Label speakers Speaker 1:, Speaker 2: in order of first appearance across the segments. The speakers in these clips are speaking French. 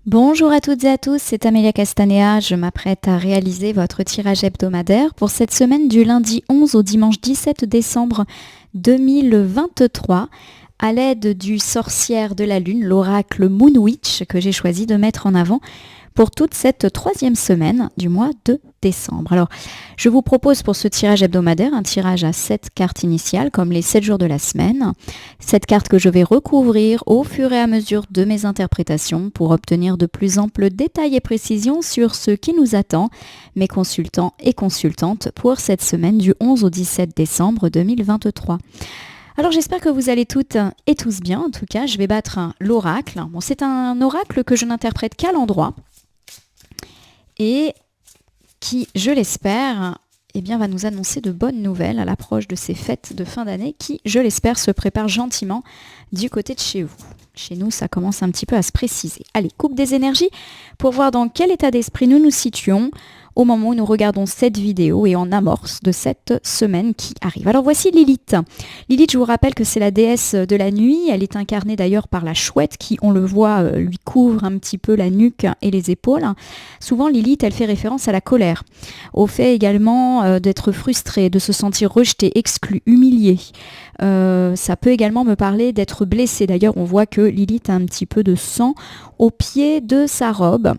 Speaker 1: Bonjour à toutes et à tous, c'est Amélia Castanea. Je m'apprête à réaliser votre tirage hebdomadaire pour cette semaine du lundi 11 au dimanche 17 décembre 2023 à l'aide du sorcière de la lune, l'oracle Moon Witch, que j'ai choisi de mettre en avant pour toute cette troisième semaine du mois de décembre. Alors, je vous propose pour ce tirage hebdomadaire un tirage à 7 cartes initiales, comme les 7 jours de la semaine. 7 cartes que je vais recouvrir au fur et à mesure de mes interprétations pour obtenir de plus amples détails et précisions sur ce qui nous attend, mes consultants et consultantes, pour cette semaine du 11 au 17 décembre 2023. Alors j'espère que vous allez toutes et tous bien. En tout cas, je vais battre l'oracle. Bon, c'est un oracle que je n'interprète qu'à l'endroit et qui, je l'espère, va nous annoncer de bonnes nouvelles à l'approche de ces fêtes de fin d'année qui, je l'espère, se préparent gentiment du côté de chez vous. Chez nous, ça commence un petit peu à se préciser. Allez, coupe des énergies pour voir dans quel état d'esprit nous nous situons au moment où nous regardons cette vidéo et en amorce de cette semaine qui arrive. Alors voici Lilith. Lilith, je vous rappelle que c'est la déesse de la nuit. Elle est incarnée d'ailleurs par la chouette qui, on le voit, lui couvre un petit peu la nuque et les épaules. Souvent, Lilith, elle fait référence à la colère, au fait également d'être frustrée, de se sentir rejetée, exclue, humiliée. Ça peut également me parler d'être blessée. D'ailleurs, on voit que Lilith a un petit peu de sang au pied de sa robe.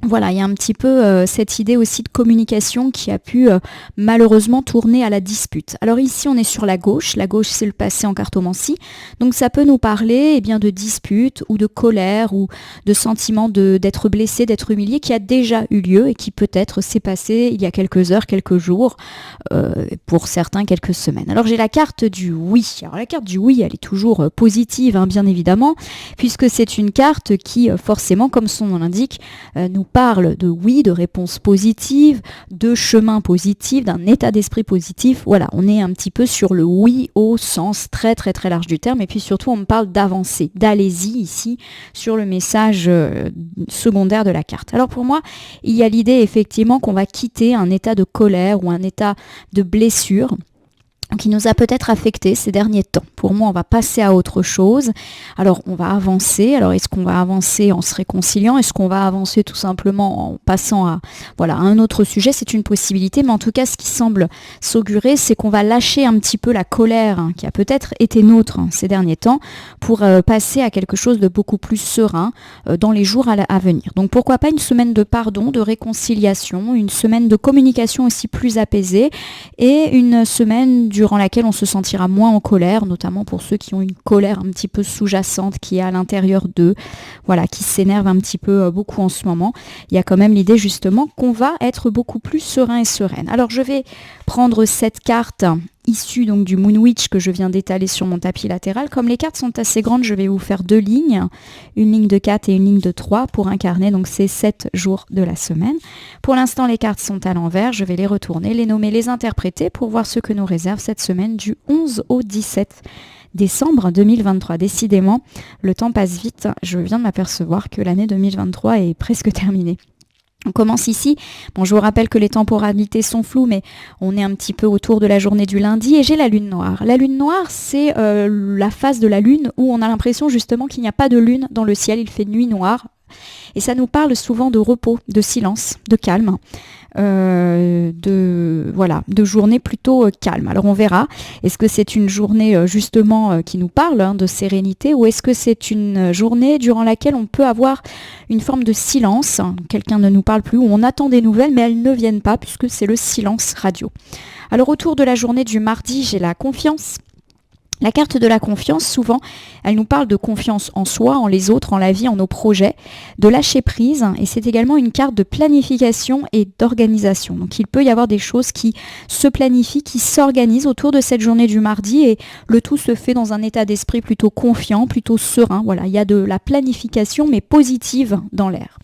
Speaker 1: Voilà, il y a un petit peu cette idée aussi de communication qui a pu malheureusement tourner à la dispute. Alors ici, on est sur la gauche c'est le passé en cartomancie, donc ça peut nous parler de dispute ou de colère ou de sentiment d'être blessé, d'être humilié qui a déjà eu lieu et qui peut-être s'est passé il y a quelques heures, quelques jours, pour certains quelques semaines. Alors j'ai la carte du oui. Alors la carte du oui, elle est toujours positive, bien évidemment, puisque c'est une carte qui forcément, comme son nom l'indique, nous parle de oui, de réponses positives, de chemin positif, d'un état d'esprit positif. Voilà, on est un petit peu sur le oui au sens très très très large du terme. Et puis surtout, on me parle d'avancer, d'allez-y ici sur le message secondaire de la carte. Alors pour moi, il y a l'idée effectivement qu'on va quitter un état de colère ou un état de blessure qui nous a peut-être affecté ces derniers temps. Pour moi, on va passer à autre chose. Alors, on va avancer. Alors, est-ce qu'on va avancer en se réconciliant? Est-ce qu'on va avancer tout simplement en passant à un autre sujet? C'est une possibilité, mais en tout cas, ce qui semble s'augurer, c'est qu'on va lâcher un petit peu la colère qui a peut-être été nôtre ces derniers temps pour passer à quelque chose de beaucoup plus serein dans les jours à venir. Donc, pourquoi pas une semaine de pardon, de réconciliation, une semaine de communication aussi plus apaisée et une semaine durant laquelle on se sentira moins en colère, notamment pour ceux qui ont une colère un petit peu sous-jacente qui est à l'intérieur d'eux, qui s'énerve un petit peu beaucoup en ce moment. Il y a quand même l'idée justement qu'on va être beaucoup plus serein et sereine. Alors je vais prendre cette carte issue donc du Moon Witch que je viens d'étaler sur mon tapis latéral. Comme les cartes sont assez grandes, je vais vous faire 2 lignes, une ligne de 4 et une ligne de 3 pour incarner donc ces 7 jours de la semaine. Pour l'instant, les cartes sont à l'envers, je vais les retourner, les nommer, les interpréter pour voir ce que nous réserve cette semaine du 11 au 17 décembre 2023. Décidément, le temps passe vite, je viens de m'apercevoir que l'année 2023 est presque terminée. On commence ici. Bon, je vous rappelle que les temporalités sont floues, mais on est un petit peu autour de la journée du lundi et j'ai la lune noire. La lune noire, c'est la phase de la lune où on a l'impression justement qu'il n'y a pas de lune dans le ciel, il fait nuit noire. Et ça nous parle souvent de repos, de silence, de calme, de journée plutôt calme. Alors on verra, est-ce que c'est une journée justement qui nous parle de sérénité ou est-ce que c'est une journée durant laquelle on peut avoir une forme de silence, quelqu'un ne nous parle plus ou on attend des nouvelles mais elles ne viennent pas puisque c'est le silence radio. Alors autour de la journée du mardi, j'ai la confiance. La carte de la confiance, souvent, elle nous parle de confiance en soi, en les autres, en la vie, en nos projets, de lâcher prise. Et c'est également une carte de planification et d'organisation. Donc il peut y avoir des choses qui se planifient, qui s'organisent autour de cette journée du mardi. Et le tout se fait dans un état d'esprit plutôt confiant, plutôt serein. Voilà, il y a de la planification, mais positive dans l'air.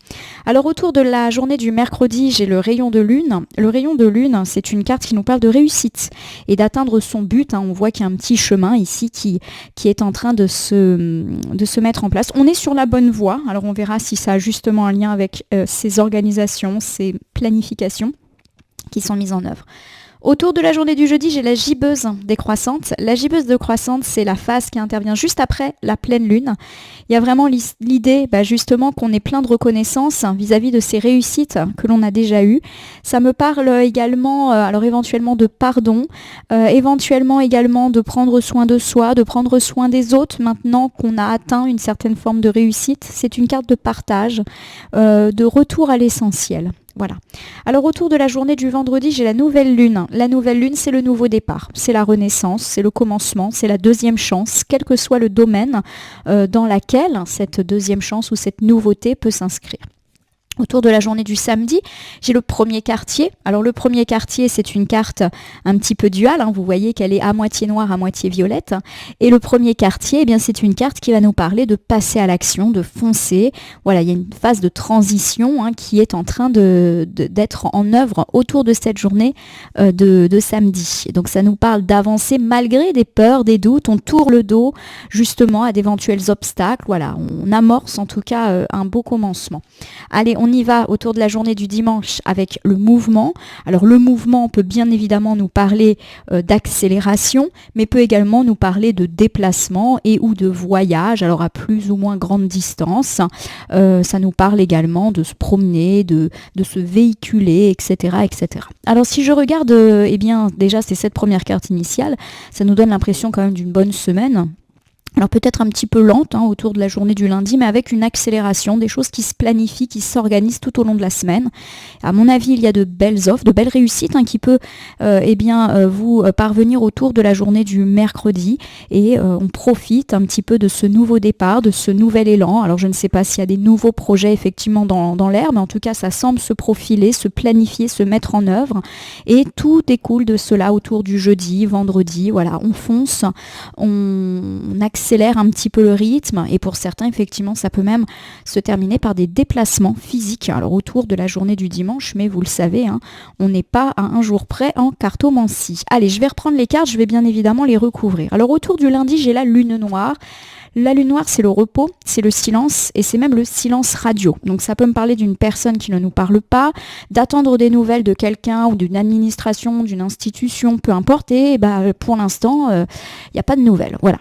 Speaker 1: Alors autour de la journée du mercredi, j'ai le rayon de lune. Le rayon de lune, c'est une carte qui nous parle de réussite et d'atteindre son but. On voit qu'il y a un petit chemin ici qui est en train de se mettre en place. On est sur la bonne voie. Alors on verra si ça a justement un lien avec ces organisations, ces planifications qui sont mises en œuvre. Autour de la journée du jeudi, j'ai la gibbeuse décroissante. La gibbeuse décroissante, c'est la phase qui intervient juste après la pleine lune. Il y a vraiment l'idée justement qu'on est plein de reconnaissance vis-à-vis de ces réussites que l'on a déjà eues. Ça me parle également, alors éventuellement de pardon, éventuellement également de prendre soin de soi, de prendre soin des autres maintenant qu'on a atteint une certaine forme de réussite. C'est une carte de partage, de retour à l'essentiel. Voilà. Alors autour de la journée du vendredi, j'ai la nouvelle lune. La nouvelle lune, c'est le nouveau départ, c'est la renaissance, c'est le commencement, c'est la deuxième chance, quel que soit le domaine dans lequel cette deuxième chance ou cette nouveauté peut s'inscrire. Autour de la journée du samedi, j'ai le premier quartier. Alors le premier quartier, c'est une carte un petit peu duale. Vous voyez qu'elle est à moitié noire, à moitié violette. Et le premier quartier, eh bien, c'est une carte qui va nous parler de passer à l'action, de foncer. Voilà, il y a une phase de transition qui est en train d'être en œuvre autour de cette journée de samedi. Et donc ça nous parle d'avancer malgré des peurs, des doutes. On tourne le dos justement à d'éventuels obstacles. Voilà, on amorce en tout cas un beau commencement. Allez, on y va autour de la journée du dimanche avec le mouvement. Alors le mouvement peut bien évidemment nous parler d'accélération, mais peut également nous parler de déplacement et ou de voyage, alors à plus ou moins grande distance. Ça nous parle également de se promener, de se véhiculer, etc., etc. Alors si je regarde, eh bien déjà c'est cette première carte initiale, ça nous donne l'impression quand même d'une bonne semaine. Alors peut-être un petit peu lente autour de la journée du lundi, mais avec une accélération, des choses qui se planifient, qui s'organisent tout au long de la semaine. À mon avis, il y a de belles offres, de belles réussites qui peuvent vous parvenir autour de la journée du mercredi. Et on profite un petit peu de ce nouveau départ, de ce nouvel élan. Alors je ne sais pas s'il y a des nouveaux projets effectivement dans l'air, mais en tout cas ça semble se profiler, se planifier, se mettre en œuvre. Et tout découle de cela autour du jeudi, vendredi. Voilà, on fonce, on accélère un petit peu le rythme et pour certains effectivement ça peut même se terminer par des déplacements physiques alors autour de la journée du dimanche, mais vous le savez on n'est pas à un jour près en cartomancie. Allez, je vais reprendre les cartes, je vais bien évidemment les recouvrir. Alors autour du lundi, j'ai la lune noire. La lune noire, c'est le repos, c'est le silence et c'est même le silence radio. Donc ça peut me parler d'une personne qui ne nous parle pas, d'attendre des nouvelles de quelqu'un ou d'une administration, d'une institution, peu importe, et pour l'instant, il n'y a pas de nouvelles. Voilà.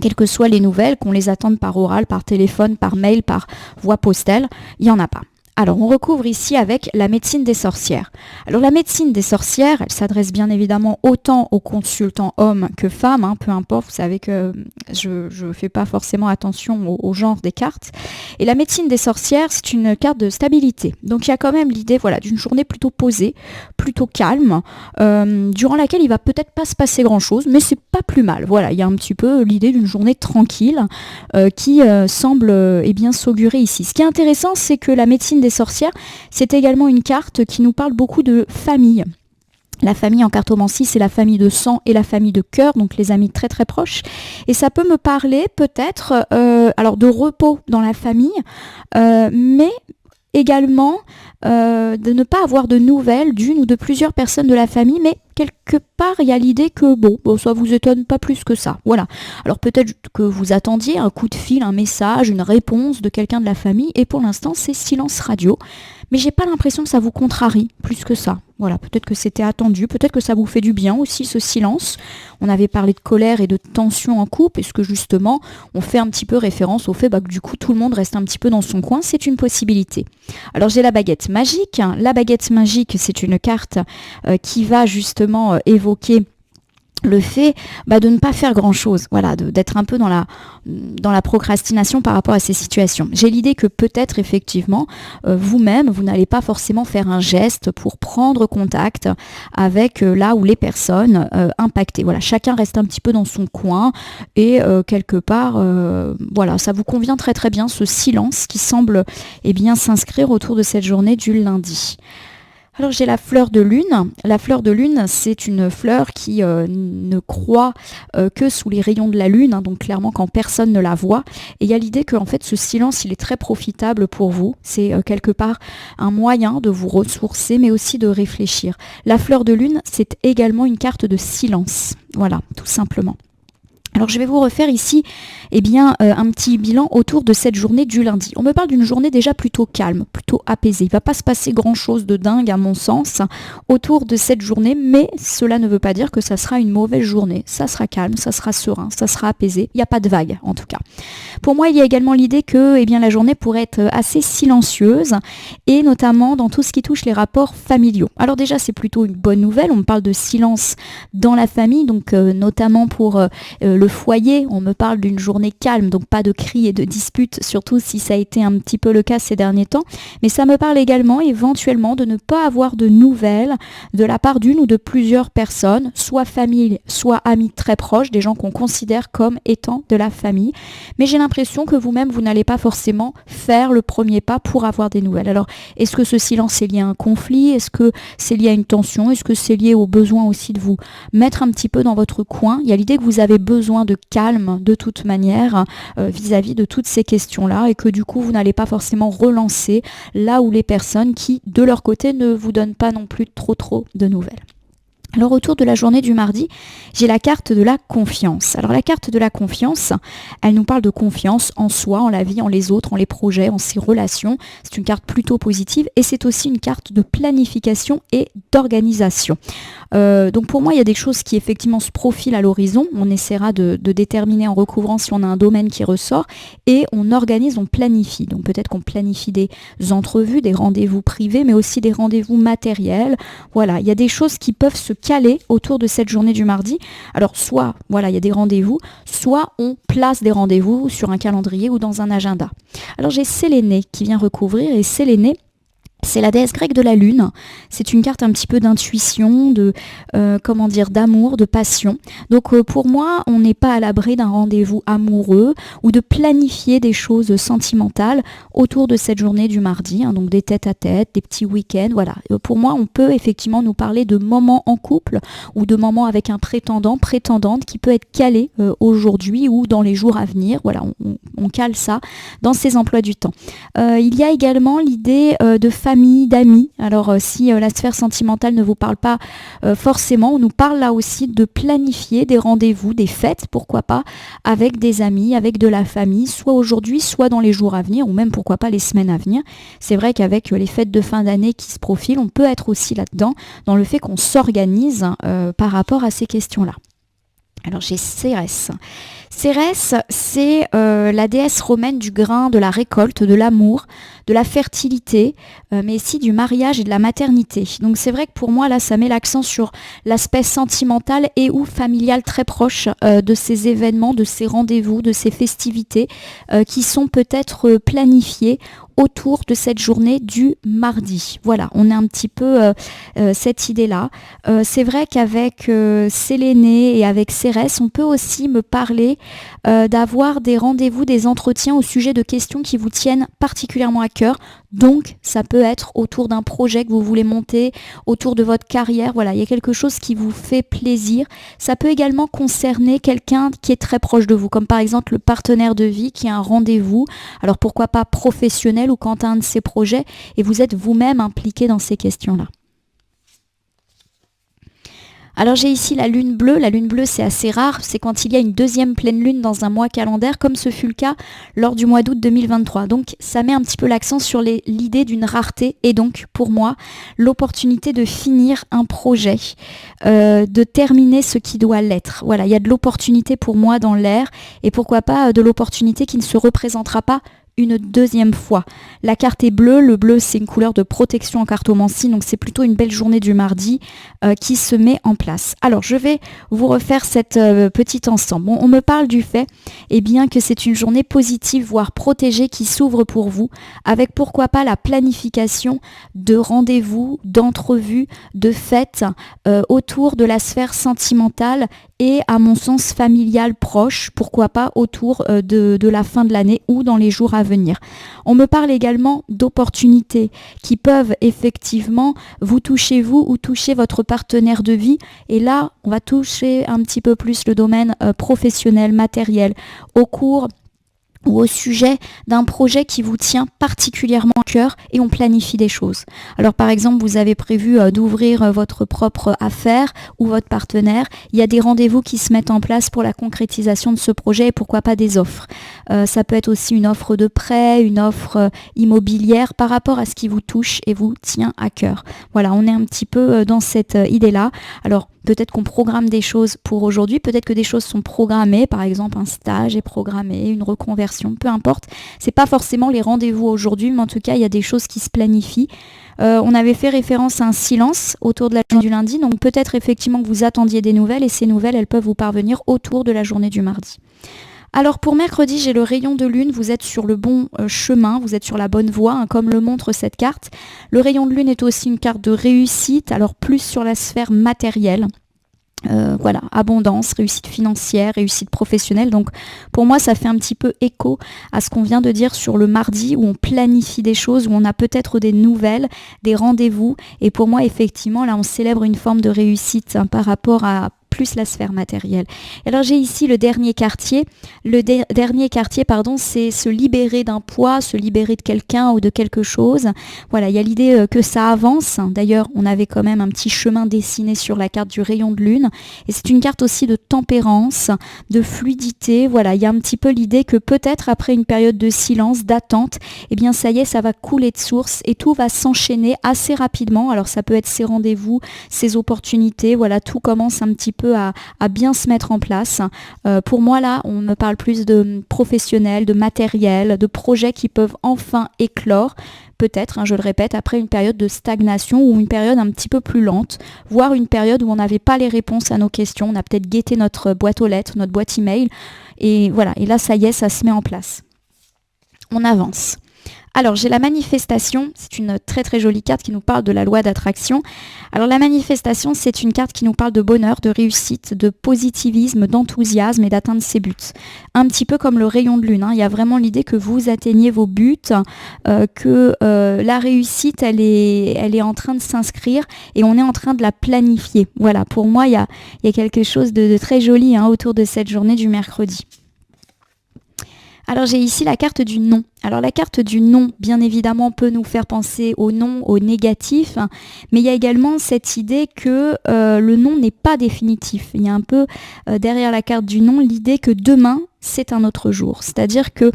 Speaker 1: Quelles que soient les nouvelles, qu'on les attende par oral, par téléphone, par mail, par voie postale, il n'y en a pas. Alors, on recouvre ici avec la médecine des sorcières. Alors, la médecine des sorcières, elle s'adresse bien évidemment autant aux consultants hommes que femmes, peu importe. Vous savez que je ne fais pas forcément attention au genre des cartes. Et la médecine des sorcières, c'est une carte de stabilité. Donc, il y a quand même l'idée d'une journée plutôt posée, plutôt calme, durant laquelle il va peut-être pas se passer grand-chose, mais c'est pas plus mal. Voilà, il y a un petit peu l'idée d'une journée tranquille qui semble s'augurer ici. Ce qui est intéressant, c'est que la médecine des sorcières, c'est également une carte qui nous parle beaucoup de famille. La famille en cartomancie, c'est la famille de sang et la famille de cœur, donc les amis très très proches. Et ça peut me parler peut-être de repos dans la famille, mais également de ne pas avoir de nouvelles d'une ou de plusieurs personnes de la famille, mais quelque part, il y a l'idée que ça vous étonne pas plus que ça. Voilà. Alors peut-être que vous attendiez un coup de fil, un message, une réponse de quelqu'un de la famille, et pour l'instant, c'est silence radio. Mais j'ai pas l'impression que ça vous contrarie plus que ça. Voilà, peut-être que c'était attendu, peut-être que ça vous fait du bien aussi ce silence. On avait parlé de colère et de tension en couple, est-ce que justement on fait un petit peu référence au fait que du coup tout le monde reste un petit peu dans son coin, c'est une possibilité. Alors j'ai la baguette magique. La baguette magique, c'est une carte qui va justement évoquer le fait de ne pas faire grand-chose, voilà, d'être un peu dans la procrastination par rapport à ces situations. J'ai l'idée que peut-être effectivement, vous-même, vous n'allez pas forcément faire un geste pour prendre contact avec là où les personnes impactées. Voilà, chacun reste un petit peu dans son coin et quelque part, ça vous convient très très bien ce silence qui semble s'inscrire autour de cette journée du lundi. Alors j'ai la fleur de lune. La fleur de lune, c'est une fleur qui ne croît que sous les rayons de la lune, donc clairement quand personne ne la voit. Et il y a l'idée que en fait ce silence, il est très profitable pour vous. C'est quelque part un moyen de vous ressourcer, mais aussi de réfléchir. La fleur de lune, c'est également une carte de silence. Voilà, tout simplement. Alors je vais vous refaire ici un petit bilan autour de cette journée du lundi. On me parle d'une journée déjà plutôt calme, plutôt apaisée. Il ne va pas se passer grand chose de dingue à mon sens autour de cette journée, mais cela ne veut pas dire que ça sera une mauvaise journée. Ça sera calme, ça sera serein, ça sera apaisé. Il n'y a pas de vague en tout cas. Pour moi, il y a également l'idée que la journée pourrait être assez silencieuse et notamment dans tout ce qui touche les rapports familiaux. Alors déjà, c'est plutôt une bonne nouvelle. On me parle de silence dans la famille, donc notamment pour le foyer, on me parle d'une journée calme, donc pas de cris et de disputes, surtout si ça a été un petit peu le cas ces derniers temps. Mais ça me parle également éventuellement de ne pas avoir de nouvelles de la part d'une ou de plusieurs personnes, soit famille, soit amis très proches, des gens qu'on considère comme étant de la famille. Mais j'ai l'impression que vous-même, vous n'allez pas forcément faire le premier pas pour avoir des nouvelles. Alors, est-ce que ce silence est lié à un conflit? Est-ce que c'est lié à une tension? Est-ce que c'est lié au besoin aussi de vous mettre un petit peu dans votre coin? Il y a l'idée que vous avez besoin de calme de toute manière vis-à-vis de toutes ces questions-là et que du coup vous n'allez pas forcément relancer là où les personnes qui de leur côté ne vous donnent pas non plus trop de nouvelles. Alors autour de la journée du mardi, j'ai la carte de la confiance. Alors la carte de la confiance, elle nous parle de confiance en soi, en la vie, en les autres, en les projets, en ses relations. C'est une carte plutôt positive et c'est aussi une carte de planification et d'organisation. Donc pour moi, il y a des choses qui effectivement se profilent à l'horizon. On essaiera de déterminer en recouvrant si on a un domaine qui ressort et on organise, on planifie. Donc peut-être qu'on planifie des entrevues, des rendez-vous privés, mais aussi des rendez-vous matériels. Voilà, il y a des choses qui peuvent se caler autour de cette journée du mardi. Alors soit, il y a des rendez-vous, soit on place des rendez-vous sur un calendrier ou dans un agenda. Alors j'ai Séléné qui vient recouvrir et Séléné, c'est la déesse grecque de la lune. C'est une carte un petit peu d'intuition, d'amour, de passion. Donc pour moi, on n'est pas à l'abri d'un rendez-vous amoureux ou de planifier des choses sentimentales autour de cette journée du mardi. Donc des tête-à-tête, des petits week-ends, voilà. Pour moi, on peut effectivement nous parler de moments en couple ou de moments avec un prétendant, prétendante qui peut être calé aujourd'hui ou dans les jours à venir. Voilà, on cale ça dans ses emplois du temps. Il y a également l'idée de famille, d'amis. Alors si la sphère sentimentale ne vous parle pas forcément, on nous parle là aussi de planifier des rendez-vous, des fêtes, pourquoi pas, avec des amis, avec de la famille, soit aujourd'hui, soit dans les jours à venir, ou même pourquoi pas les semaines à venir. C'est vrai qu'avec les fêtes de fin d'année qui se profilent, on peut être aussi là-dedans, dans le fait qu'on s'organise par rapport à ces questions-là. Alors j'ai Cérès. Cérès, c'est la déesse romaine du grain, de la récolte, de l'amour, de la fertilité, mais aussi du mariage et de la maternité. Donc c'est vrai que pour moi, là, ça met l'accent sur l'aspect sentimental et ou familial très proche de ces événements, de ces rendez-vous, de ces festivités qui sont peut-être planifiés autour de cette journée du mardi. Voilà, on a un petit peu cette idée-là. C'est vrai qu'avec Séléné et avec Cérès, on peut aussi me parler d'avoir des rendez-vous, des entretiens au sujet de questions qui vous tiennent particulièrement à cœur. Donc, ça peut être autour d'un projet que vous voulez monter, autour de votre carrière. Voilà, il y a quelque chose qui vous fait plaisir. Ça peut également concerner quelqu'un qui est très proche de vous, comme par exemple le partenaire de vie qui a un rendez-vous. Alors, pourquoi pas professionnel ou quant à un de ses projets et vous êtes vous-même impliqué dans ces questions-là. Alors j'ai ici la lune bleue. La lune bleue, c'est assez rare. C'est quand il y a une deuxième pleine lune dans un mois calendaire, comme ce fut le cas lors du mois d'août 2023. Donc ça met un petit peu l'accent sur l'idée d'une rareté et donc pour moi, l'opportunité de finir un projet, de terminer ce qui doit l'être. Voilà, il y a de l'opportunité pour moi dans l'air et pourquoi pas de l'opportunité qui ne se représentera pas une deuxième fois. La carte est bleue, le bleu c'est une couleur de protection en cartomancie, donc c'est plutôt une belle journée du mardi qui se met en place. Alors je vais vous refaire cette petite ensemble. Bon, on me parle du fait que c'est une journée positive, voire protégée qui s'ouvre pour vous, avec pourquoi pas la planification de rendez-vous, d'entrevues, de fêtes autour de la sphère sentimentale et à mon sens familial proche, pourquoi pas autour de la fin de l'année ou dans les jours à venir. On me parle également d'opportunités qui peuvent effectivement vous toucher vous ou toucher votre partenaire de vie et là on va toucher un petit peu plus le domaine professionnel, matériel au cours ou au sujet d'un projet qui vous tient particulièrement à cœur et on planifie des choses. Alors par exemple, vous avez prévu d'ouvrir votre propre affaire ou votre partenaire, il y a des rendez-vous qui se mettent en place pour la concrétisation de ce projet et pourquoi pas des offres. Ça peut être aussi une offre de prêt, une offre immobilière par rapport à ce qui vous touche et vous tient à cœur. Voilà, on est un petit peu dans cette idée-là. Alors peut-être qu'on programme des choses pour aujourd'hui, peut-être que des choses sont programmées, par exemple un stage est programmé, une reconversion, peu importe. C'est pas forcément les rendez-vous aujourd'hui, mais en tout cas il y a des choses qui se planifient. On avait fait référence à un silence autour de la journée du lundi, donc peut-être effectivement que vous attendiez des nouvelles et ces nouvelles elles peuvent vous parvenir autour de la journée du mardi. Alors pour mercredi, j'ai le rayon de lune, vous êtes sur le bon chemin, vous êtes sur la bonne voie, hein, comme le montre cette carte. Le rayon de lune est aussi une carte de réussite, alors plus sur la sphère matérielle. Voilà, abondance, réussite financière, réussite professionnelle. Donc pour moi, ça fait un petit peu écho à ce qu'on vient de dire sur le mardi où on planifie des choses, où on a peut-être des nouvelles, des rendez-vous. Et pour moi, effectivement, là, on célèbre une forme de réussite par rapport à plus la sphère matérielle. Alors j'ai ici le dernier quartier. Le dernier quartier, c'est se libérer d'un poids, se libérer de quelqu'un ou de quelque chose. Voilà, il y a l'idée que ça avance. D'ailleurs, on avait quand même un petit chemin dessiné sur la carte du rayon de lune. Et c'est une carte aussi de tempérance, de fluidité. Voilà, il y a un petit peu l'idée que peut-être après une période de silence, d'attente, eh bien ça y est, ça va couler de source et tout va s'enchaîner assez rapidement. Alors ça peut être ces rendez-vous, ces opportunités. Voilà, tout commence un petit peu à bien se mettre en place. Pour moi, là, on me parle plus de professionnels, de matériel, de projets qui peuvent enfin éclore. Peut-être, je le répète, après une période de stagnation ou une période un petit peu plus lente, voire une période où on n'avait pas les réponses à nos questions. On a peut-être guetté notre boîte aux lettres, notre boîte email. Et voilà, et là, ça y est, ça se met en place. On avance. Alors j'ai la manifestation, c'est une très très jolie carte qui nous parle de la loi d'attraction. Alors la manifestation, c'est une carte qui nous parle de bonheur, de réussite, de positivisme, d'enthousiasme et d'atteindre ses buts. Un petit peu comme le rayon de lune, hein. Il y a vraiment l'idée que vous atteigniez vos buts, que la réussite elle est en train de s'inscrire et on est en train de la planifier. Voilà, pour moi il y a quelque chose de très joli, hein, autour de cette journée du mercredi. Alors j'ai ici la carte du non. Alors la carte du non, bien évidemment, peut nous faire penser au non, au négatif, mais il y a également cette idée que le non n'est pas définitif. Il y a un peu derrière la carte du non l'idée que demain, c'est un autre jour. C'est-à-dire que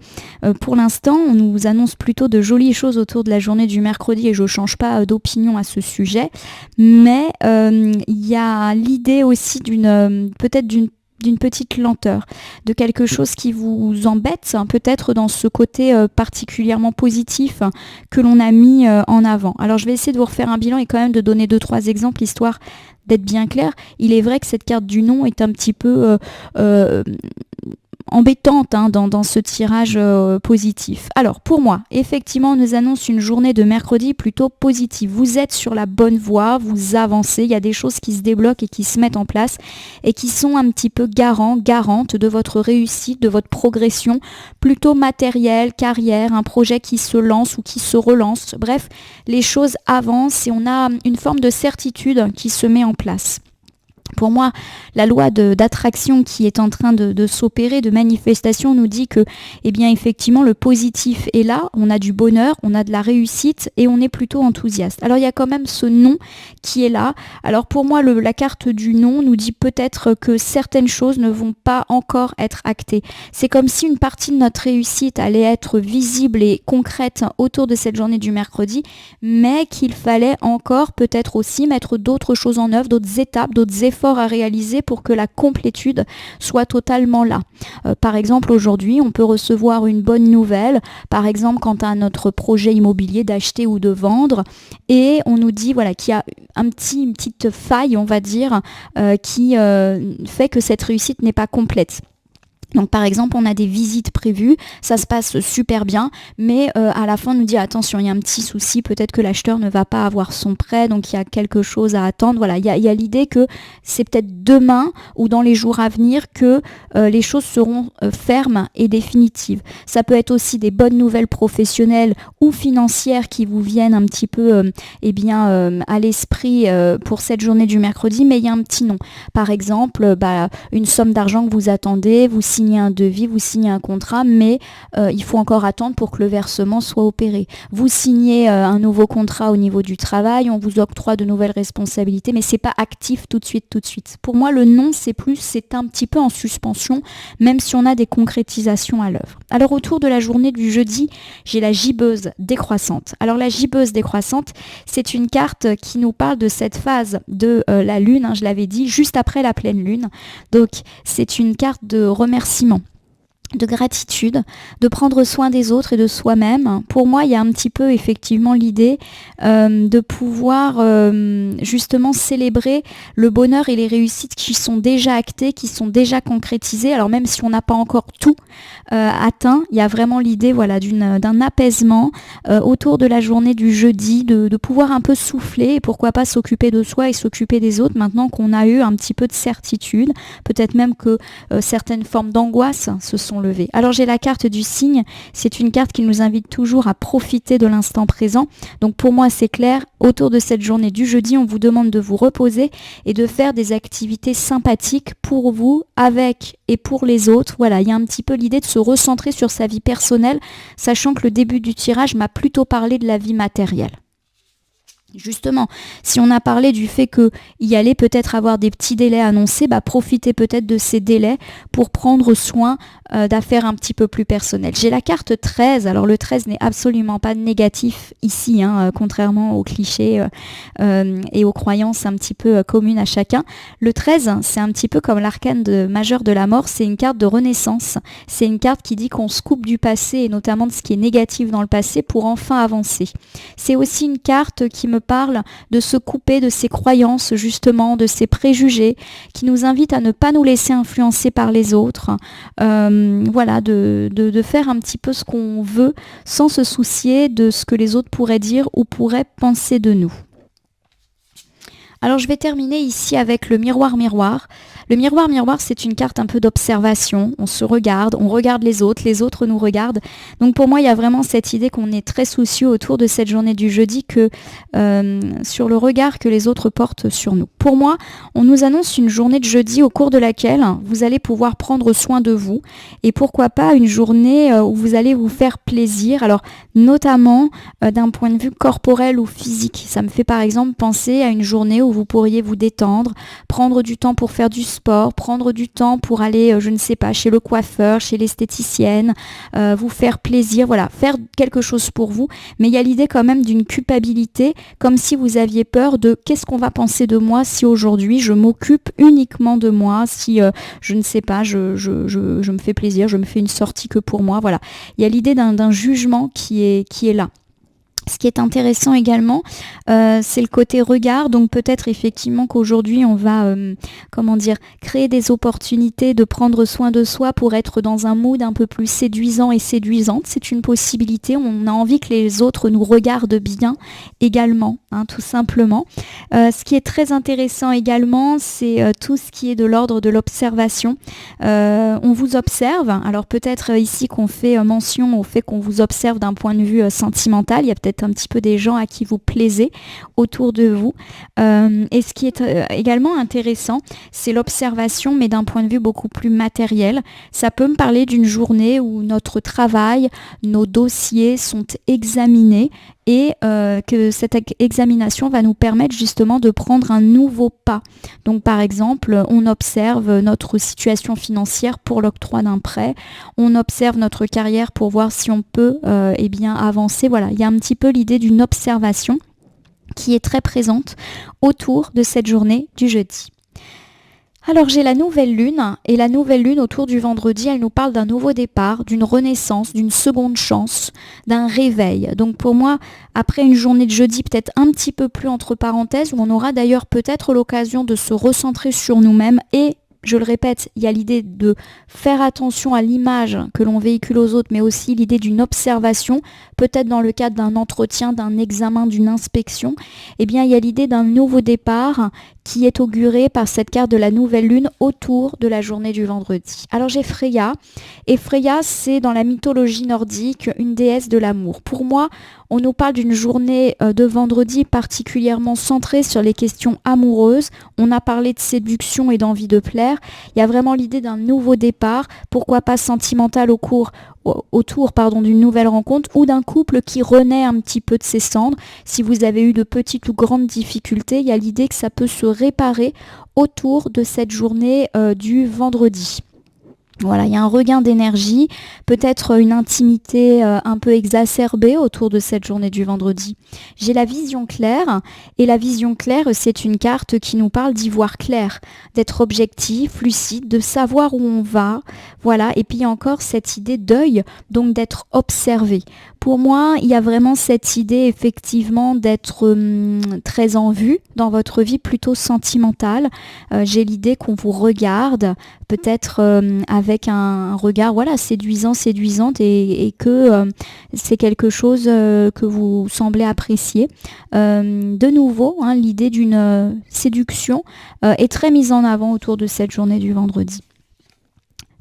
Speaker 1: pour l'instant, on nous annonce plutôt de jolies choses autour de la journée du mercredi et je ne change pas d'opinion à ce sujet, mais il y a l'idée aussi peut-être d'une petite lenteur, de quelque chose qui vous embête, hein, peut-être dans ce côté particulièrement positif que l'on a mis en avant. Alors je vais essayer de vous refaire un bilan et quand même de donner 2-3 exemples histoire d'être bien clair. Il est vrai que cette carte du non est un petit peu embêtante, hein, dans ce tirage positif. Alors pour moi, effectivement, on nous annonce une journée de mercredi plutôt positive. Vous êtes sur la bonne voie, vous avancez, il y a des choses qui se débloquent et qui se mettent en place et qui sont un petit peu garantes de votre réussite, de votre progression, plutôt matérielle, carrière, un projet qui se lance ou qui se relance. Bref, les choses avancent et on a une forme de certitude qui se met en place. Pour moi, la loi d'attraction qui est en train de s'opérer, de manifestation, nous dit que, eh bien, effectivement, le positif est là, on a du bonheur, on a de la réussite et on est plutôt enthousiaste. Alors, il y a quand même ce non qui est là. Alors, pour moi, la carte du non nous dit peut-être que certaines choses ne vont pas encore être actées. C'est comme si une partie de notre réussite allait être visible et concrète autour de cette journée du mercredi, mais qu'il fallait encore peut-être aussi mettre d'autres choses en œuvre, d'autres étapes, d'autres efforts à réaliser pour que la complétude soit totalement là. Par exemple, aujourd'hui, on peut recevoir une bonne nouvelle, par exemple quant à notre projet immobilier d'acheter ou de vendre, et on nous dit voilà, qu'il y a une petite faille, on va dire, qui fait que cette réussite n'est pas complète. Donc par exemple, on a des visites prévues, ça se passe super bien, mais à la fin on nous dit attention, il y a un petit souci, peut-être que l'acheteur ne va pas avoir son prêt, donc il y a quelque chose à attendre. Voilà, il y a l'idée que c'est peut-être demain ou dans les jours à venir que les choses seront fermes et définitives. Ça peut être aussi des bonnes nouvelles professionnelles ou financières qui vous viennent un petit peu à l'esprit pour cette journée du mercredi, mais il y a un petit nom. Par exemple, une somme d'argent que vous attendez, vous signez signez un devis, vous signez un contrat, mais il faut encore attendre pour que le versement soit opéré. Vous signez un nouveau contrat au niveau du travail, on vous octroie de nouvelles responsabilités, mais c'est pas actif tout de suite, tout de suite. Pour moi, le non, c'est un petit peu en suspension, même si on a des concrétisations à l'œuvre. Alors autour de la journée du jeudi, j'ai la gibbeuse décroissante. Alors la gibbeuse décroissante, c'est une carte qui nous parle de cette phase de la lune, je l'avais dit, juste après la pleine lune. Donc c'est une carte de remerciement, de gratitude, de prendre soin des autres et de soi-même. Pour moi, il y a un petit peu effectivement l'idée de pouvoir justement célébrer le bonheur et les réussites qui sont déjà actées, qui sont déjà concrétisées. Alors même si on n'a pas encore tout atteint, il y a vraiment l'idée d'un apaisement autour de la journée du jeudi, de pouvoir un peu souffler et pourquoi pas s'occuper de soi et s'occuper des autres maintenant qu'on a eu un petit peu de certitude. Peut-être même que certaines formes d'angoisse se sont levées. Alors j'ai la carte du cygne, c'est une carte qui nous invite toujours à profiter de l'instant présent. Donc pour moi c'est clair, autour de cette journée du jeudi, on vous demande de vous reposer et de faire des activités sympathiques pour vous, avec et pour les autres. Voilà, il y a un petit peu l'idée de se recentrer sur sa vie personnelle, sachant que le début du tirage m'a plutôt parlé de la vie matérielle. Justement, si on a parlé du fait qu'il allait peut-être avoir des petits délais annoncés, profitez peut-être de ces délais pour prendre soin d'affaires un petit peu plus personnelles. J'ai la carte 13, alors le 13 n'est absolument pas négatif ici, contrairement aux clichés et aux croyances un petit peu communes à chacun. Le 13, c'est un petit peu comme l'arcane majeur de la mort, c'est une carte de renaissance, c'est une carte qui dit qu'on se coupe du passé et notamment de ce qui est négatif dans le passé pour enfin avancer. C'est aussi une carte qui me parle de se couper de ses croyances justement, de ses préjugés, qui nous invite à ne pas nous laisser influencer par les autres, de faire un petit peu ce qu'on veut sans se soucier de ce que les autres pourraient dire ou pourraient penser de nous. Alors je vais terminer ici avec le miroir-miroir. Le miroir-miroir, c'est une carte un peu d'observation. On se regarde, on regarde les autres nous regardent. Donc pour moi, il y a vraiment cette idée qu'on est très soucieux autour de cette journée du jeudi sur le regard que les autres portent sur nous. Pour moi, on nous annonce une journée de jeudi au cours de laquelle vous allez pouvoir prendre soin de vous. Et pourquoi pas une journée où vous allez vous faire plaisir. Alors notamment d'un point de vue corporel ou physique. Ça me fait par exemple penser à une journée où vous pourriez vous détendre, prendre du temps pour faire du sport, prendre du temps pour aller, je ne sais pas, chez le coiffeur, chez l'esthéticienne, vous faire plaisir, faire quelque chose pour vous. Mais il y a l'idée quand même d'une culpabilité, comme si vous aviez peur de qu'est-ce qu'on va penser de moi si aujourd'hui je m'occupe uniquement de moi, si je ne sais pas, je me fais plaisir, je me fais une sortie que pour moi. Voilà, il y a l'idée d'un jugement qui est là. Ce qui est intéressant également, c'est le côté regard. Donc peut-être effectivement qu'aujourd'hui on va, créer des opportunités de prendre soin de soi pour être dans un mood un peu plus séduisant et séduisante. C'est une possibilité. On a envie que les autres nous regardent bien également, tout simplement. Ce qui est très intéressant également, c'est tout ce qui est de l'ordre de l'observation. On vous observe. Alors peut-être ici qu'on fait mention au fait qu'on vous observe d'un point de vue sentimental. Il y a peut-être un petit peu des gens à qui vous plaisez autour de vous. Et ce qui est également intéressant, c'est l'observation, mais d'un point de vue beaucoup plus matériel. Ça peut me parler d'une journée où notre travail, nos dossiers sont examinés et que cette examination va nous permettre justement de prendre un nouveau pas. Donc par exemple, on observe notre situation financière pour l'octroi d'un prêt, on observe notre carrière pour voir si on peut avancer. Voilà, il y a un petit peu l'idée d'une observation qui est très présente autour de cette journée du jeudi. Alors j'ai la nouvelle lune, et la nouvelle lune autour du vendredi, elle nous parle d'un nouveau départ, d'une renaissance, d'une seconde chance, d'un réveil. Donc pour moi, après une journée de jeudi peut-être un petit peu plus entre parenthèses, où on aura d'ailleurs peut-être l'occasion de se recentrer sur nous-mêmes et je le répète, il y a l'idée de faire attention à l'image que l'on véhicule aux autres, mais aussi l'idée d'une observation, peut-être dans le cadre d'un entretien, d'un examen, d'une inspection. Eh bien, il y a l'idée d'un nouveau départ qui est auguré par cette carte de la nouvelle lune autour de la journée du vendredi. Alors j'ai Freya, et Freya, c'est dans la mythologie nordique une déesse de l'amour. Pour moi, On nous parle d'une journée de vendredi particulièrement centrée sur les questions amoureuses. On a parlé de séduction et d'envie de plaire. Il y a vraiment l'idée d'un nouveau départ, pourquoi pas sentimental autour d'une nouvelle rencontre ou d'un couple qui renaît un petit peu de ses cendres. Si vous avez eu de petites ou grandes difficultés, il y a l'idée que ça peut se réparer autour de cette journée du vendredi. Voilà, il y a un regain d'énergie, peut-être une intimité un peu exacerbée autour de cette journée du vendredi. J'ai la vision claire, et la vision claire, c'est une carte qui nous parle d'y voir clair, d'être objectif, lucide, de savoir où on va, voilà, et puis encore cette idée d'œil, donc d'être observé. Pour moi, il y a vraiment cette idée effectivement d'être très en vue dans votre vie, plutôt sentimentale. J'ai l'idée qu'on vous regarde, peut-être avec un regard séduisante et que c'est quelque chose que vous semblez apprécier. De nouveau, l'idée d'une séduction est très mise en avant autour de cette journée du vendredi.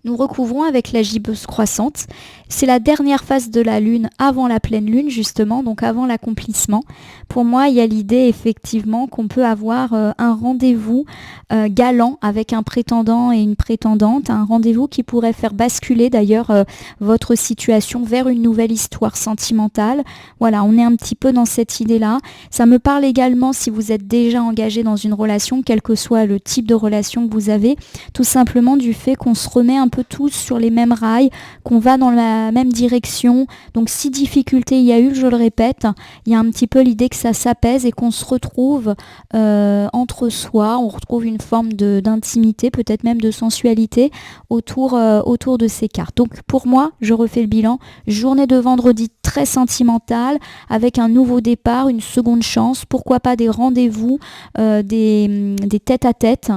Speaker 1: Nous recouvrons avec la gibbeuse croissante. C'est la dernière phase de la lune avant la pleine lune, justement, donc avant l'accomplissement. Pour moi, il y a l'idée, effectivement, qu'on peut avoir un rendez-vous galant avec un prétendant et une prétendante, un rendez-vous qui pourrait faire basculer, d'ailleurs, votre situation vers une nouvelle histoire sentimentale. Voilà, on est un petit peu dans cette idée-là. Ça me parle également, si vous êtes déjà engagé dans une relation, quel que soit le type de relation que vous avez, tout simplement du fait qu'on se remet un peu tous sur les mêmes rails, qu'on va dans la même direction. Donc si difficulté il y a eu, je le répète, il y a un petit peu l'idée que ça s'apaise et qu'on se retrouve entre soi, on retrouve une forme d'intimité, peut-être même de sensualité autour de ces cartes. Donc pour moi, je refais le bilan, journée de vendredi très sentimentale, avec un nouveau départ, une seconde chance, pourquoi pas des rendez-vous, des tête-à-tête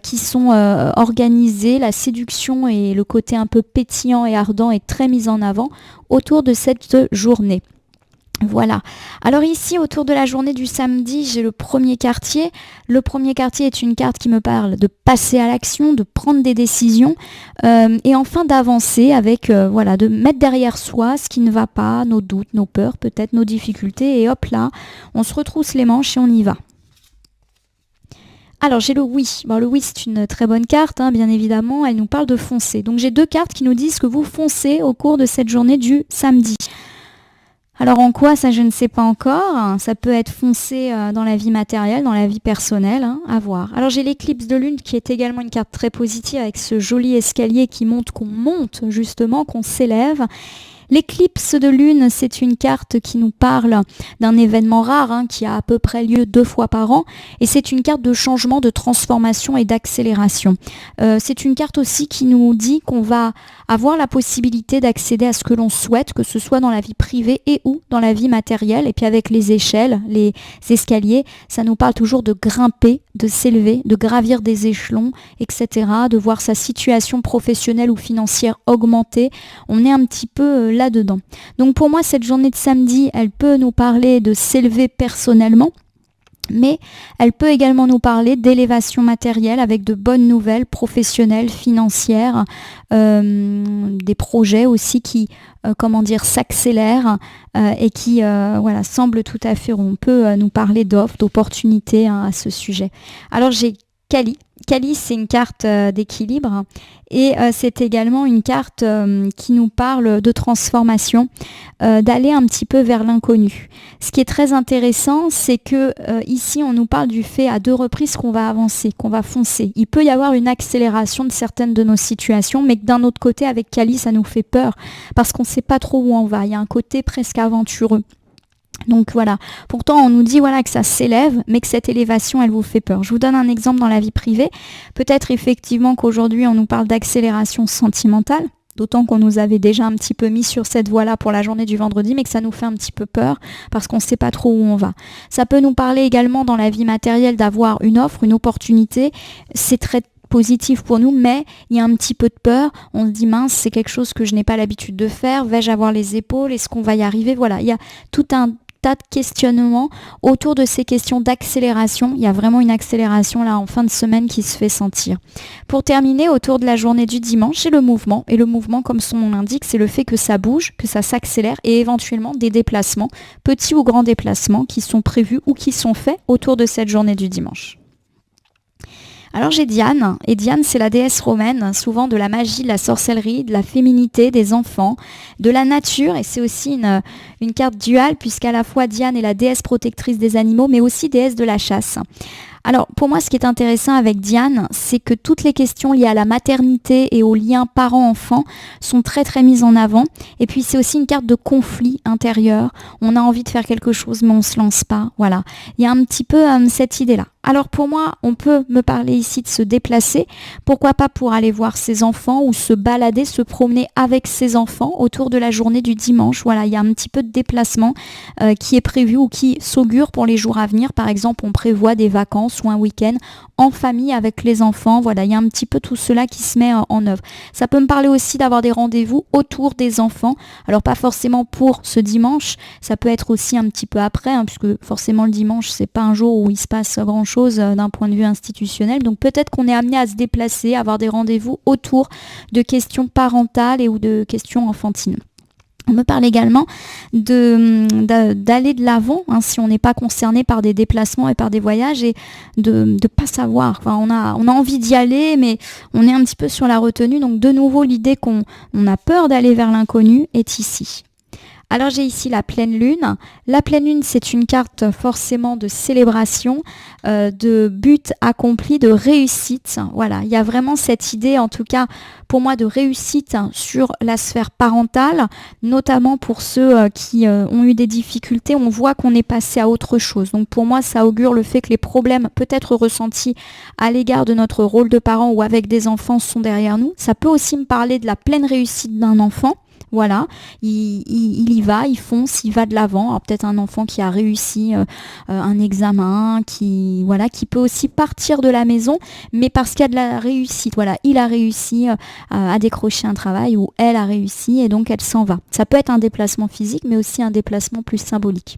Speaker 1: qui sont organisés, la séduction et le côté un peu pétillant et ardent est très mis en avant autour de cette journée. Voilà. Alors ici, autour de la journée du samedi, j'ai le premier quartier. Le premier quartier est une carte qui me parle de passer à l'action, de prendre des décisions et enfin d'avancer avec, de mettre derrière soi ce qui ne va pas, nos doutes, nos peurs, peut-être nos difficultés et hop là, on se retrousse les manches et on y va. Alors j'ai le oui. Bon, le oui, c'est une très bonne carte, bien évidemment. Elle nous parle de foncer. Donc j'ai deux cartes qui nous disent que vous foncez au cours de cette journée du samedi. Alors en quoi, ça je ne sais pas encore. Ça peut être foncer dans la vie matérielle, dans la vie personnelle, à voir. Alors j'ai l'éclipse de lune qui est également une carte très positive avec ce joli escalier qui montre qu'on monte justement, qu'on s'élève. L'éclipse de lune, c'est une carte qui nous parle d'un événement rare qui a à peu près lieu 2 fois par an et c'est une carte de changement, de transformation et d'accélération. C'est une carte aussi qui nous dit qu'on va avoir la possibilité d'accéder à ce que l'on souhaite, que ce soit dans la vie privée et ou dans la vie matérielle. Et puis avec les échelles, les escaliers, ça nous parle toujours de grimper, de s'élever, de gravir des échelons, etc., de voir sa situation professionnelle ou financière augmenter. On est un petit peu là-dedans. Donc pour moi, cette journée de samedi, elle peut nous parler de s'élever personnellement, mais elle peut également nous parler d'élévation matérielle avec de bonnes nouvelles professionnelles, financières, des projets aussi qui s'accélèrent et qui semblent tout à fait, on peut nous parler d'offres, d'opportunités à ce sujet. Alors j'ai Kali. Kali, c'est une carte d'équilibre et c'est également une carte qui nous parle de transformation, d'aller un petit peu vers l'inconnu. Ce qui est très intéressant, c'est que ici, on nous parle du fait à 2 reprises qu'on va avancer, qu'on va foncer. Il peut y avoir une accélération de certaines de nos situations, mais que d'un autre côté, avec Kali, ça nous fait peur parce qu'on ne sait pas trop où on va. Il y a un côté presque aventureux. Donc voilà, pourtant on nous dit que ça s'élève, mais que cette élévation, elle vous fait peur. Je vous donne un exemple dans la vie privée. Peut-être effectivement qu'aujourd'hui on nous parle d'accélération sentimentale, d'autant qu'on nous avait déjà un petit peu mis sur cette voie-là pour la journée du vendredi, mais que ça nous fait un petit peu peur parce qu'on ne sait pas trop où on va. Ça peut nous parler également dans la vie matérielle d'avoir une offre, une opportunité. C'est très positif pour nous, mais il y a un petit peu de peur. On se dit mince, c'est quelque chose que je n'ai pas l'habitude de faire. Vais-je avoir les épaules? Est-ce qu'on va y arriver? Voilà, il y a tout un tas de questionnements autour de ces questions d'accélération. Il y a vraiment une accélération là en fin de semaine qui se fait sentir. Pour terminer, autour de la journée du dimanche, j'ai le mouvement. Et le mouvement, comme son nom l'indique, c'est le fait que ça bouge, que ça s'accélère et éventuellement des déplacements, petits ou grands déplacements qui sont prévus ou qui sont faits autour de cette journée du dimanche. Alors j'ai Diane, et Diane c'est la déesse romaine, souvent de la magie, de la sorcellerie, de la féminité, des enfants, de la nature, et c'est aussi une carte duale puisqu'à la fois Diane est la déesse protectrice des animaux, mais aussi déesse de la chasse. Alors pour moi ce qui est intéressant avec Diane, c'est que toutes les questions liées à la maternité et aux liens parents-enfants sont très très mises en avant. Et puis c'est aussi une carte de conflit intérieur. On a envie de faire quelque chose mais on ne se lance pas. Voilà, il y a un petit peu cette idée-là. Alors pour moi, on peut me parler ici de se déplacer. Pourquoi pas pour aller voir ses enfants ou se balader, se promener avec ses enfants autour de la journée du dimanche. Voilà, il y a un petit peu de déplacement qui est prévu ou qui s'augure pour les jours à venir. Par exemple, on prévoit des vacances ou un week-end en famille avec les enfants. Voilà, il y a un petit peu tout cela qui se met en œuvre. Ça peut me parler aussi d'avoir des rendez-vous autour des enfants. Alors pas forcément pour ce dimanche, ça peut être aussi un petit peu après, puisque forcément le dimanche, c'est pas un jour où il se passe grand-chose d'un point de vue institutionnel. Donc peut-être qu'on est amené à se déplacer, à avoir des rendez-vous autour de questions parentales ou de questions enfantines. On me parle également d'aller de l'avant, si on n'est pas concerné par des déplacements et par des voyages, et de pas savoir. Enfin, on a envie d'y aller, mais on est un petit peu sur la retenue. Donc de nouveau, l'idée qu'on a peur d'aller vers l'inconnu est ici. Alors j'ai ici la pleine lune. La pleine lune, c'est une carte forcément de célébration, de but accompli, de réussite. Voilà, il y a vraiment cette idée, en tout cas pour moi, de réussite sur la sphère parentale, notamment pour ceux qui ont eu des difficultés. On voit qu'on est passé à autre chose. Donc pour moi, ça augure le fait que les problèmes peut-être ressentis à l'égard de notre rôle de parent ou avec des enfants sont derrière nous. Ça peut aussi me parler de la pleine réussite d'un enfant. Voilà, il y va, il fonce, il va de l'avant. Alors peut-être un enfant qui a réussi un examen, qui peut aussi partir de la maison, mais parce qu'il y a de la réussite. Voilà, il a réussi à décrocher un travail ou elle a réussi et donc elle s'en va. Ça peut être un déplacement physique, mais aussi un déplacement plus symbolique.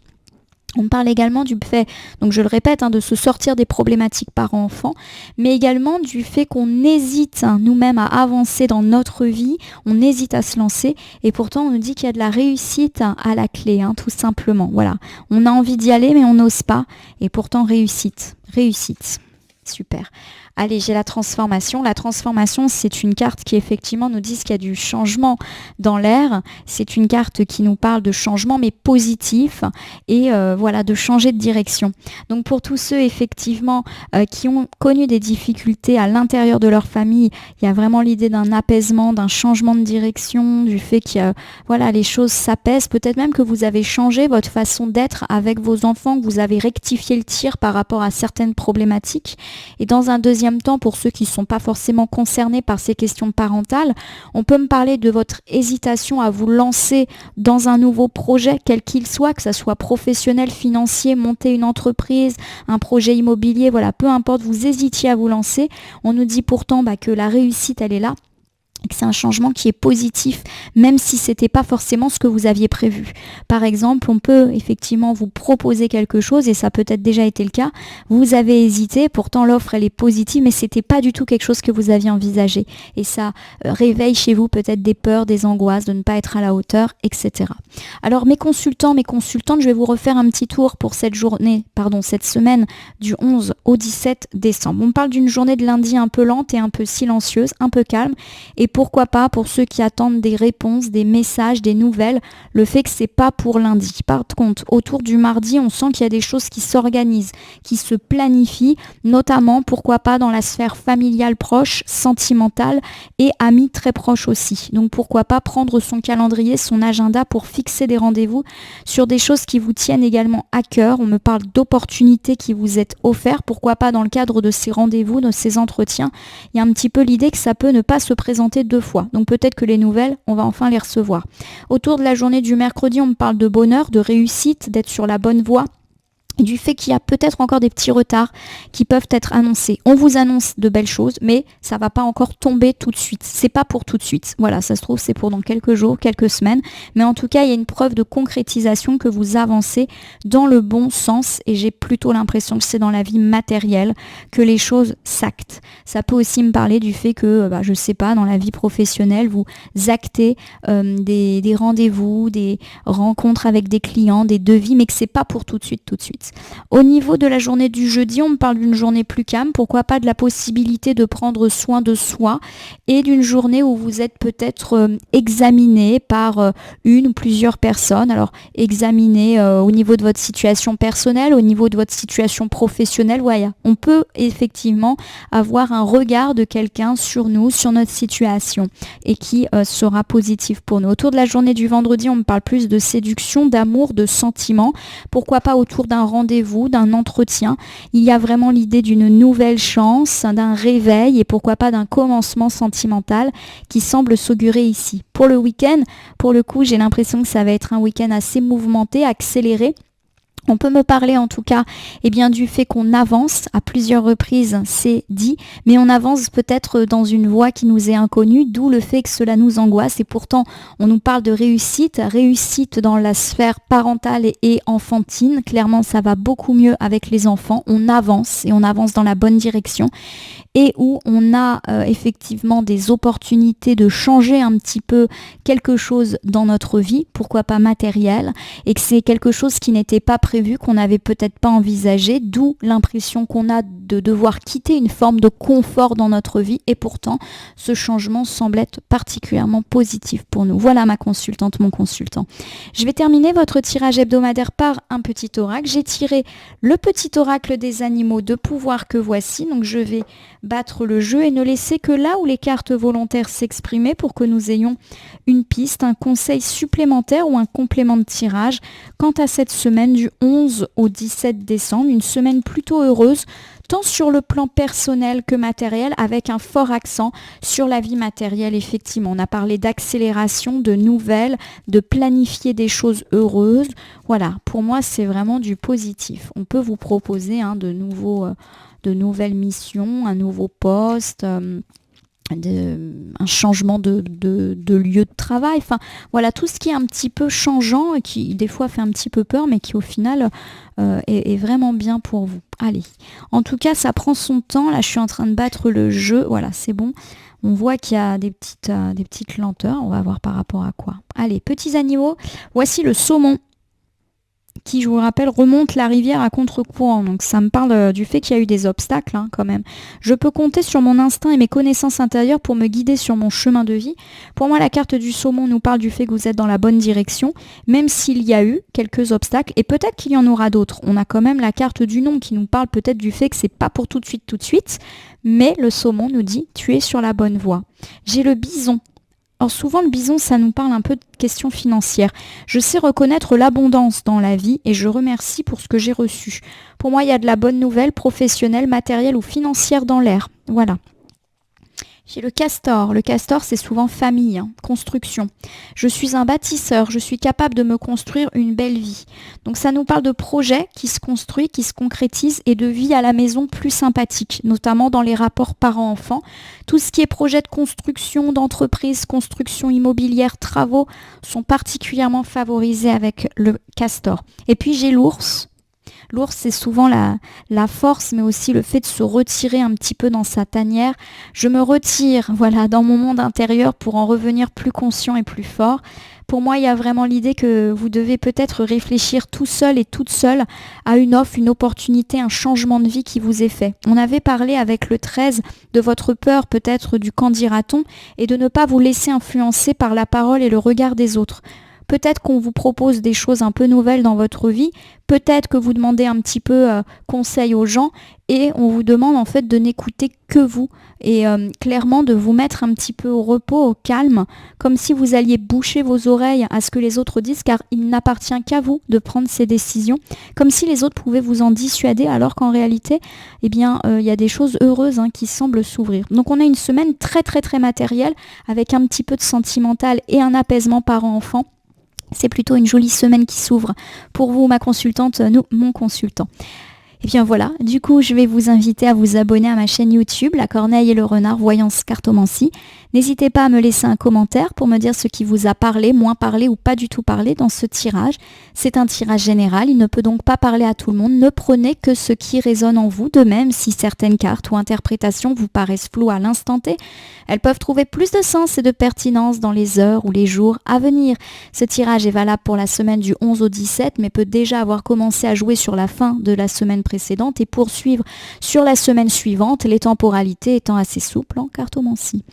Speaker 1: On parle également du fait, donc je le répète, de se sortir des problématiques parents-enfants, mais également du fait qu'on hésite nous-mêmes à avancer dans notre vie, on hésite à se lancer, et pourtant on nous dit qu'il y a de la réussite à la clé, tout simplement. Voilà, on a envie d'y aller, mais on n'ose pas, et pourtant réussite, super. Allez, j'ai la transformation. La transformation, c'est une carte qui effectivement nous dit qu'il y a du changement dans l'air. C'est une carte qui nous parle de changement, mais positif, et de changer de direction. Donc pour tous ceux effectivement qui ont connu des difficultés à l'intérieur de leur famille, il y a vraiment l'idée d'un apaisement, d'un changement de direction, du fait que les choses s'apaisent. Peut-être même que vous avez changé votre façon d'être avec vos enfants, que vous avez rectifié le tir par rapport à certaines problématiques. Et dans un deuxième temps, pour ceux qui ne sont pas forcément concernés par ces questions parentales, on peut me parler de votre hésitation à vous lancer dans un nouveau projet, quel qu'il soit, que ce soit professionnel, financier, monter une entreprise, un projet immobilier, peu importe, vous hésitiez à vous lancer. On nous dit pourtant que la réussite, elle est là. Et que c'est un changement qui est positif, même si ce n'était pas forcément ce que vous aviez prévu. Par exemple, on peut effectivement vous proposer quelque chose, et ça a peut-être déjà été le cas. Vous avez hésité, pourtant l'offre elle est positive, mais ce n'était pas du tout quelque chose que vous aviez envisagé. Et ça réveille chez vous peut-être des peurs, des angoisses, de ne pas être à la hauteur, etc. Alors mes consultants, mes consultantes, je vais vous refaire un petit tour pour cette semaine du 11 au 17 décembre. On parle d'une journée de lundi un peu lente et un peu silencieuse, un peu calme, et pourquoi pas pour ceux qui attendent des réponses, des messages, des nouvelles, le fait que c'est pas pour lundi. Par contre, autour du mardi, on sent qu'il y a des choses qui s'organisent, qui se planifient, notamment, pourquoi pas, dans la sphère familiale proche, sentimentale et amis très proches aussi. Donc pourquoi pas prendre son calendrier, son agenda pour fixer des rendez-vous sur des choses qui vous tiennent également à cœur. On me parle d'opportunités qui vous est offertes, pourquoi pas dans le cadre de ces rendez-vous, de ces entretiens. Il y a un petit peu l'idée que ça peut ne pas se présenter 2 fois. Donc peut-être que les nouvelles, on va enfin les recevoir. Autour de la journée du mercredi, on me parle de bonheur, de réussite, d'être sur la bonne voie. et du fait qu'il y a peut-être encore des petits retards qui peuvent être annoncés. On vous annonce de belles choses, mais ça va pas encore tomber tout de suite. C'est pas pour tout de suite. Voilà, ça se trouve c'est pour dans quelques jours, quelques semaines, mais en tout cas, il y a une preuve de concrétisation que vous avancez dans le bon sens et j'ai plutôt l'impression que c'est dans la vie matérielle que les choses s'actent. Ça peut aussi me parler du fait que, je sais pas, dans la vie professionnelle, vous actez des rendez-vous, des rencontres avec des clients, des devis, mais que c'est pas pour tout de suite. Au niveau de la journée du jeudi, on me parle d'une journée plus calme, pourquoi pas de la possibilité de prendre soin de soi et d'une journée où vous êtes peut-être examiné par une ou plusieurs personnes. Alors examiné au niveau de votre situation personnelle, au niveau de votre situation professionnelle, voilà. On peut effectivement avoir un regard de quelqu'un sur nous, sur notre situation et qui sera positif pour nous. Autour de la journée du vendredi, on me parle plus de séduction, d'amour, de sentiments. Pourquoi pas autour d'un rendez-vous, d'un entretien. Il y a vraiment l'idée d'une nouvelle chance, d'un réveil et pourquoi pas d'un commencement sentimental qui semble s'augurer ici. Pour le week-end, pour le coup, j'ai l'impression que ça va être un week-end assez mouvementé, accéléré. On peut me parler en tout cas du fait qu'on avance à plusieurs reprises, c'est dit, mais on avance peut-être dans une voie qui nous est inconnue, d'où le fait que cela nous angoisse et pourtant on nous parle de réussite dans la sphère parentale et enfantine. Clairement ça va beaucoup mieux avec les enfants, on avance et on avance dans la bonne direction et où on a effectivement des opportunités de changer un petit peu quelque chose dans notre vie, pourquoi pas matériel, et que c'est quelque chose qui n'était pas prévu, qu'on n'avait peut-être pas envisagé, d'où l'impression qu'on a de devoir quitter une forme de confort dans notre vie, et pourtant ce changement semble être particulièrement positif pour nous. Voilà ma consultante, mon consultant. Je vais terminer votre tirage hebdomadaire par un petit oracle. J'ai tiré le petit oracle des animaux de pouvoir que voici, donc je vais battre le jeu et ne laisser que là où les cartes volontaires s'exprimer pour que nous ayons une piste, un conseil supplémentaire ou un complément de tirage quant à cette semaine du 11 au 17 décembre, une semaine plutôt heureuse tant sur le plan personnel que matériel, avec un fort accent sur la vie matérielle. Effectivement, on a parlé d'accélération, de nouvelles, de planifier des choses heureuses. Voilà, pour moi, c'est vraiment du positif. On peut vous proposer de nouvelles missions, un nouveau poste, un changement de lieu de travail. Enfin, voilà, tout ce qui est un petit peu changeant et qui, des fois, fait un petit peu peur, mais qui, au final, est vraiment bien pour vous. Allez, en tout cas, ça prend son temps. Là, je suis en train de battre le jeu. Voilà, c'est bon. On voit qu'il y a des petites lenteurs. On va voir par rapport à quoi. Allez, petits animaux. Voici le saumon qui, je vous rappelle, remonte la rivière à contre-courant. Donc ça me parle du fait qu'il y a eu des obstacles quand même. Je peux compter sur mon instinct et mes connaissances intérieures pour me guider sur mon chemin de vie. Pour moi, la carte du saumon nous parle du fait que vous êtes dans la bonne direction, même s'il y a eu quelques obstacles, et peut-être qu'il y en aura d'autres. On a quand même la carte du nom qui nous parle peut-être du fait que c'est pas pour tout de suite, mais le saumon nous dit tu es sur la bonne voie. J'ai le bison. Alors souvent le bison, ça nous parle un peu de questions financières. Je sais reconnaître l'abondance dans la vie et je remercie pour ce que j'ai reçu. Pour moi, il y a de la bonne nouvelle, professionnelle, matérielle ou financière dans l'air. Voilà. J'ai le castor. Le castor, c'est souvent famille, construction. Je suis un bâtisseur, je suis capable de me construire une belle vie. Donc ça nous parle de projets qui se construisent, qui se concrétisent et de vie à la maison plus sympathique, notamment dans les rapports parents-enfants. Tout ce qui est projet de construction, d'entreprise, construction immobilière, travaux sont particulièrement favorisés avec le castor. Et puis j'ai l'ours. L'ours, c'est souvent la force, mais aussi le fait de se retirer un petit peu dans sa tanière. Je me retire, voilà, dans mon monde intérieur pour en revenir plus conscient et plus fort. Pour moi, il y a vraiment l'idée que vous devez peut-être réfléchir tout seul et toute seule à une offre, une opportunité, un changement de vie qui vous est fait. On avait parlé avec le 13 de votre peur peut-être du qu'en dira-t-on et de ne pas vous laisser influencer par la parole et le regard des autres. Peut-être qu'on vous propose des choses un peu nouvelles dans votre vie, peut-être que vous demandez un petit peu conseil aux gens et on vous demande en fait de n'écouter que vous et clairement de vous mettre un petit peu au repos, au calme, comme si vous alliez boucher vos oreilles à ce que les autres disent car il n'appartient qu'à vous de prendre ces décisions, comme si les autres pouvaient vous en dissuader alors qu'en réalité, il y a des choses heureuses qui semblent s'ouvrir. Donc on a une semaine très très très matérielle avec un petit peu de sentimental et un apaisement parent-enfant. C'est plutôt une jolie semaine qui s'ouvre pour vous, ma consultante, mon consultant. Et bien voilà, du coup je vais vous inviter à vous abonner à ma chaîne YouTube, La Corneille et le Renard, Voyance Cartomancie. N'hésitez pas à me laisser un commentaire pour me dire ce qui vous a parlé, moins parlé ou pas du tout parlé dans ce tirage. C'est un tirage général, il ne peut donc pas parler à tout le monde. Ne prenez que ce qui résonne en vous. De même, si certaines cartes ou interprétations vous paraissent floues à l'instant T, elles peuvent trouver plus de sens et de pertinence dans les heures ou les jours à venir. Ce tirage est valable pour la semaine du 11 au 17, mais peut déjà avoir commencé à jouer sur la fin de la semaine précédente et poursuivre sur la semaine suivante, les temporalités étant assez souples en cartomancie.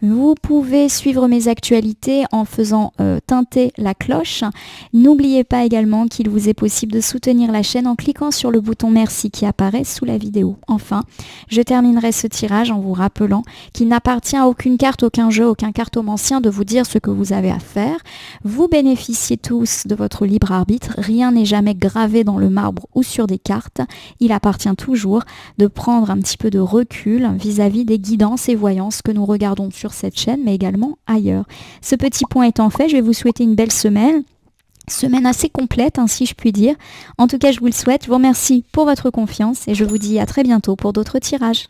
Speaker 1: Vous pouvez suivre mes actualités en faisant teinter la cloche. N'oubliez pas également qu'il vous est possible de soutenir la chaîne en cliquant sur le bouton merci qui apparaît sous la vidéo. Enfin, je terminerai ce tirage en vous rappelant qu'il n'appartient à aucune carte, aucun jeu, aucun cartomancien de vous dire ce que vous avez à faire. Vous bénéficiez tous de votre libre arbitre. Rien n'est jamais gravé dans le marbre ou sur des cartes. Il appartient toujours de prendre un petit peu de recul vis-à-vis des guidances et voyances que nous regardons sur cette chaîne, mais également ailleurs. Ce petit point étant fait, je vais vous souhaiter une belle semaine assez complète, si je puis dire. En tout cas, je vous le souhaite. Je vous remercie pour votre confiance et je vous dis à très bientôt pour d'autres tirages.